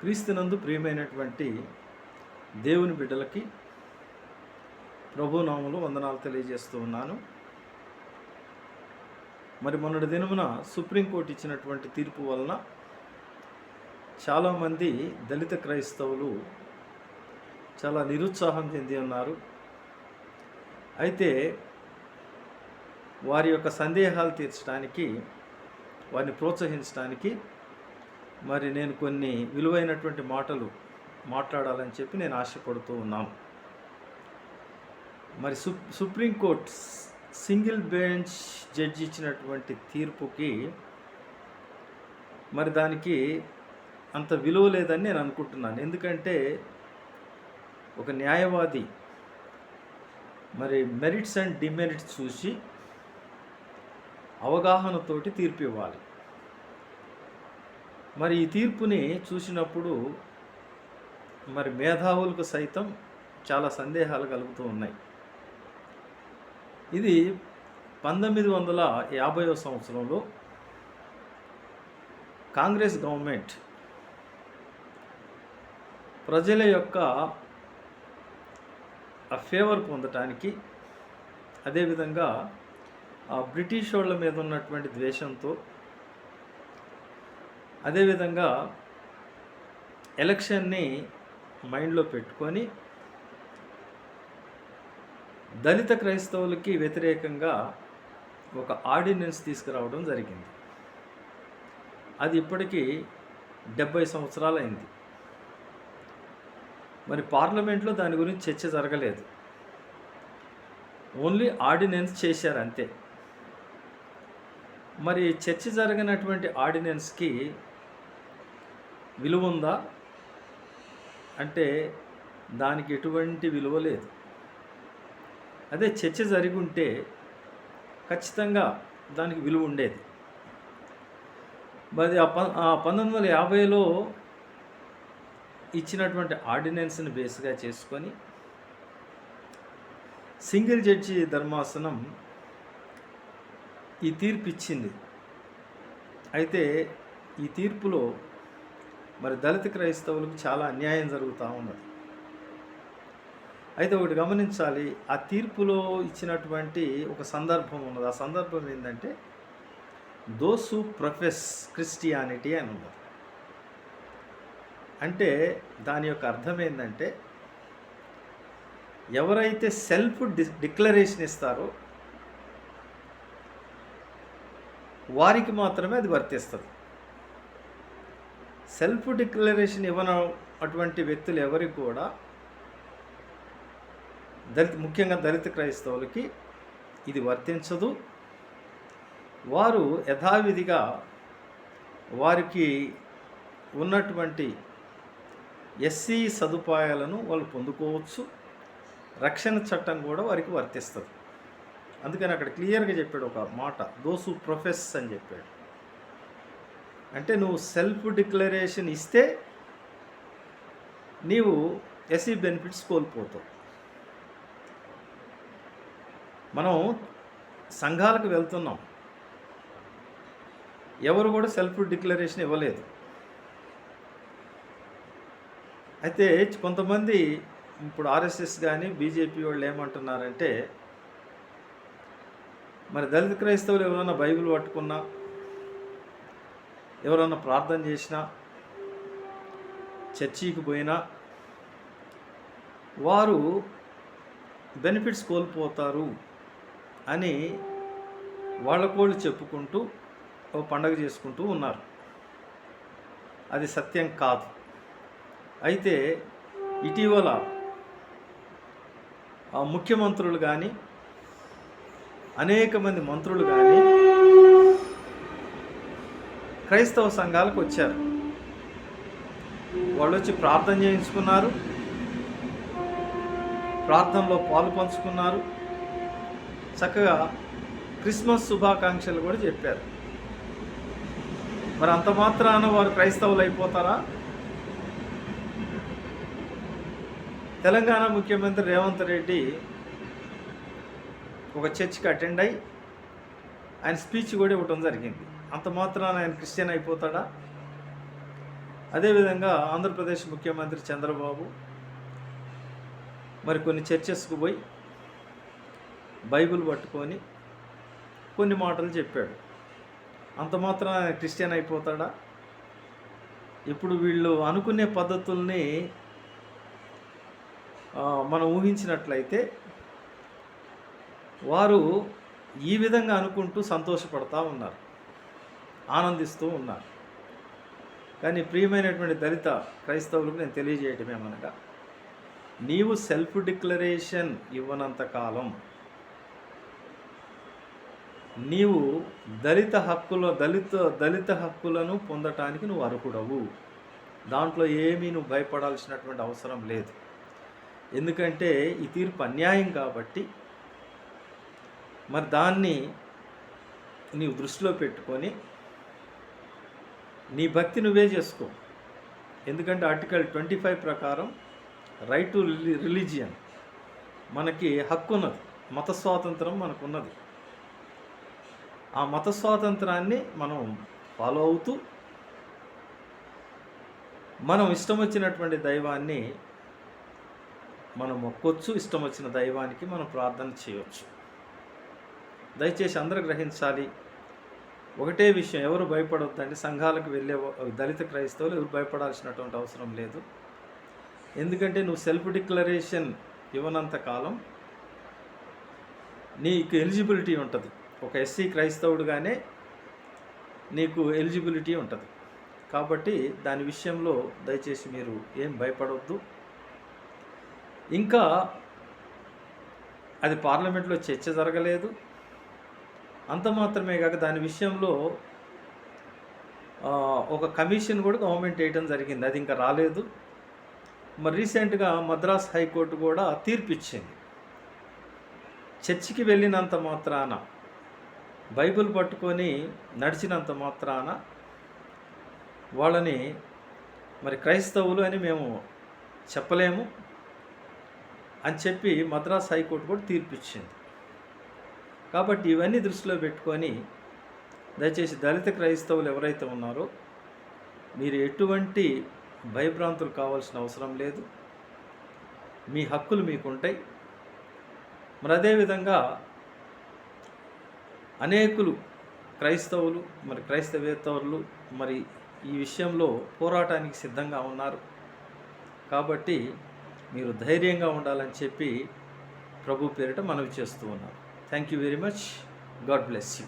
క్రీస్తునందు ప్రియమైనటువంటి దేవుని బిడ్డలకి ప్రభునామములో వందనాలు తెలియజేస్తూ ఉన్నాను. మరి మొన్నటి దినమున సుప్రీంకోర్టు ఇచ్చినటువంటి తీర్పు వలన చాలామంది దళిత క్రైస్తవులు చాలా నిరుత్సాహం చెంది ఉన్నారు. అయితే వారి యొక్క సందేహాలు తీర్చడానికి, వారిని ప్రోత్సహించడానికి మరి నేను కొన్ని విలువైనటువంటి మాటలు మాట్లాడాలని చెప్పి నేను ఆశపడుతూ ఉన్నాను. మరి సుప్రీంకోర్టు సింగిల్ బెంచ్ జడ్జి ఇచ్చినటువంటి తీర్పుకి మరి దానికి అంత విలువ లేదని నేను అనుకుంటున్నాను. ఎందుకంటే ఒక న్యాయవాది మరి మెరిట్స్ అండ్ డిమెరిట్స్ చూసి అవగాహనతోటి తీర్పు ఇవ్వాలి. మరి ఈ తీర్పుని చూసినప్పుడు మరి మేధావులకు సైతం చాలా సందేహాలు కలుగుతూ ఉన్నాయి. ఇది 1950వ సంవత్సరంలో కాంగ్రెస్ గవర్నమెంట్ ప్రజల యొక్క ఫేవర్ పొందటానికి, అదేవిధంగా బ్రిటిష్ వాళ్ళ మీద ఉన్నటువంటి ద్వేషంతో, అదేవిధంగా ఎలక్షన్ని మైండ్లో పెట్టుకొని దళిత క్రైస్తవులకి వ్యతిరేకంగా ఒక ఆర్డినెన్స్ తీసుకురావడం జరిగింది. అది ఇప్పటికీ 70 సంవత్సరాలు అయింది. మరి పార్లమెంట్లో దాని గురించి చర్చ జరగలేదు. ఓన్లీ ఆర్డినెన్స్ చేశారు అంతే. మరి చర్చ జరగనటువంటి ఆర్డినెన్స్కి విలువ ఉందా అంటే దానికి ఎటువంటి విలువ లేదు. అదే చర్చ జరిగి ఉంటే ఖచ్చితంగా దానికి విలువ ఉండేది. మరి 1950లో ఇచ్చినటువంటి ఆర్డినెన్స్ని బేస్గా చేసుకొని సింగిల్ జడ్జి ధర్మాసనం ఈ తీర్పు ఇచ్చింది. అయితే ఈ తీర్పులో మరి దళిత క్రైస్తవులకు చాలా అన్యాయం జరుగుతూ ఉన్నది. అయితే ఒకటి గమనించాలి, ఆ తీర్పులో ఇచ్చినటువంటి ఒక సందర్భం ఉన్నది. ఆ సందర్భం ఏంటంటే దోస్ హూ ప్రొఫెస్ క్రిస్టియానిటీ అని ఉన్నది. అంటే దాని యొక్క అర్థం ఏంటంటే ఎవరైతే సెల్ఫ్ డిక్లరేషన్ ఇస్తారో వారికి మాత్రమే అది వర్తిస్తుంది. సెల్ఫ్ డిక్లరేషన్ ఇవ్వని అటువంటి వ్యక్తులు ఎవరికి కూడా, ముఖ్యంగా దళిత క్రైస్తవులకి ఇది వర్తించదు. వారు యథావిధిగా వారికి ఉన్నటువంటి ఎస్సీ సదుపాయాలను వాళ్ళు పొందుకోవచ్చు. రక్షణ చట్టం కూడా వారికి వర్తిస్తుంది. అందుకని అక్కడ క్లియర్గా చెప్పాడు ఒక మాట, దోస్ హూ ప్రొఫెస్ అని చెప్పాడు. అంటే నువ్వు సెల్ఫ్ డిక్లరేషన్ ఇస్తే నీవు ఎస్సీ బెనిఫిట్స్ కోల్పోతావు. మనం సంఘాలకు వెళ్తున్నాం, ఎవరు కూడా సెల్ఫ్ డిక్లరేషన్ ఇవ్వలేదు. అయితే కొంతమంది ఇప్పుడు ఆర్ఎస్ఎస్ కానీ బీజేపీ వాళ్ళు ఏమంటున్నారంటే, మరి దళిత క్రైస్తవులు ఎవరైనా బైబిల్ పట్టుకున్నా, ఎవరన్నా ప్రార్థన చేసినా, చర్చికి పోయినా వారు బెనిఫిట్స్ కోల్పోతారు అని వాళ్ళకోళ్ళు చెప్పుకుంటూ ఓ పండగ చేసుకుంటూ ఉన్నారు. అది సత్యం కాదు. అయితే ఇటీవల ముఖ్యమంత్రులు కానీ, అనేక మంది మంత్రులు కానీ క్రైస్తవ సంఘాలకు వచ్చారు. వాళ్ళు వచ్చి ప్రార్థన చేయించుకున్నారు, ప్రార్థనలో పాలు పంచుకున్నారు, చక్కగా క్రిస్మస్ శుభాకాంక్షలు కూడా చెప్పారు. మరి అంత మాత్రాన వారు క్రైస్తవులు అయిపోతారా? తెలంగాణ ముఖ్యమంత్రి రేవంత్ రెడ్డి ఒక చర్చ్కి అటెండ్ అయ్యి ఆయన స్పీచ్ కూడా ఇవ్వటం జరిగింది. అంత మాత్రాన ఆయన క్రిస్టియన్ అయిపోతాడా? అదేవిధంగా ఆంధ్రప్రదేశ్ ముఖ్యమంత్రి చంద్రబాబు మరి కొన్ని చర్చెస్కు పోయి బైబిల్ పట్టుకొని కొన్ని మాటలు చెప్పాడు. అంత మాత్రం క్రిస్టియన్ అయిపోతాడా? ఇప్పుడు వీళ్ళు అనుకునే పద్ధతుల్ని మనం ఊహించినట్లయితే వారు ఈ విధంగా అనుకుంటూ సంతోషపడతా ఉన్నారు, ఆనందిస్తూ ఉన్నారు. కానీ ప్రియమైనటువంటి దళిత క్రైస్తవులకు నేను తెలియజేయటం ఏమనగా, నీవు సెల్ఫ్ డిక్లరేషన్ ఇవ్వనంత కాలం నీవు దళిత హక్కులను పొందటానికి నువ్వు అర్హుడవు. దాంట్లో ఏమీ నువ్వు భయపడాల్సినటువంటి అవసరం లేదు. ఎందుకంటే ఈ తీర్పు అన్యాయం కాబట్టి మరి దాన్ని నీవు దృష్టిలో పెట్టుకొని నీ భక్తి నువ్వే చేసుకో. ఎందుకంటే ఆర్టికల్ 25 ప్రకారం రైట్ టు రిలీజియన్ మనకి హక్కు ఉన్నది, మత స్వాతంత్రం మనకున్నది. ఆ మత స్వాతంత్రాన్ని మనం ఫాలో అవుతూ మనం ఇష్టం వచ్చినటువంటి దైవాన్ని మనం మొక్కొచ్చు, ఇష్టం వచ్చిన దైవానికి మనం ప్రార్థన చేయవచ్చు. దయచేసి అందరూ గ్రహించాలి. ఒకటే విషయం, ఎవరు భయపడొద్దండి. సంఘాలకు వెళ్ళే దళిత క్రైస్తవులు ఎవరు భయపడాల్సినటువంటి అవసరం లేదు. ఎందుకంటే నువ్వు సెల్ఫ్ డిక్లరేషన్ ఇవ్వనంత కాలం నీకు ఎలిజిబిలిటీ ఉంటుంది. ఒక ఎస్సీ క్రైస్తవుడుగానే నీకు ఎలిజిబిలిటీ ఉంటుంది. కాబట్టి దాని విషయంలో దయచేసి మీరు ఏం భయపడవద్దు. ఇంకా అది పార్లమెంట్లో చర్చ జరగలేదు. అంత మాత్రమే కాక దాని విషయంలో ఒక కమిషన్ కూడా గవర్నమెంట్ వేయడం జరిగింది, అది ఇంకా రాలేదు. మరి రీసెంట్గా మద్రాస్ హైకోర్టు కూడా తీర్పు ఇచ్చింది. చర్చికి వెళ్ళినంత మాత్రాన, బైబిల్ పట్టుకొని నడిచినంత మాత్రాన వాళ్ళని మరి క్రైస్తవులు అని మేము చెప్పలేము అని చెప్పి మద్రాస్ హైకోర్టు కూడా తీర్పు ఇచ్చింది. కాబట్టి ఇవన్నీ దృష్టిలో పెట్టుకొని దయచేసి దళిత క్రైస్తవులు ఎవరైతే ఉన్నారో మీరు ఎటువంటి భయభ్రాంతులు కావాల్సిన అవసరం లేదు. మీ హక్కులు మీకుంటాయి. మరి అదేవిధంగా అనేకులు క్రైస్తవులు మరి క్రైస్తవేతరులు మరి ఈ విషయంలో పోరాటానికి సిద్ధంగా ఉన్నారు. కాబట్టి మీరు ధైర్యంగా ఉండాలని చెప్పి ప్రభు పేరిట మనవి చేస్తూ ఉన్నారు. Thank you very much. God bless you.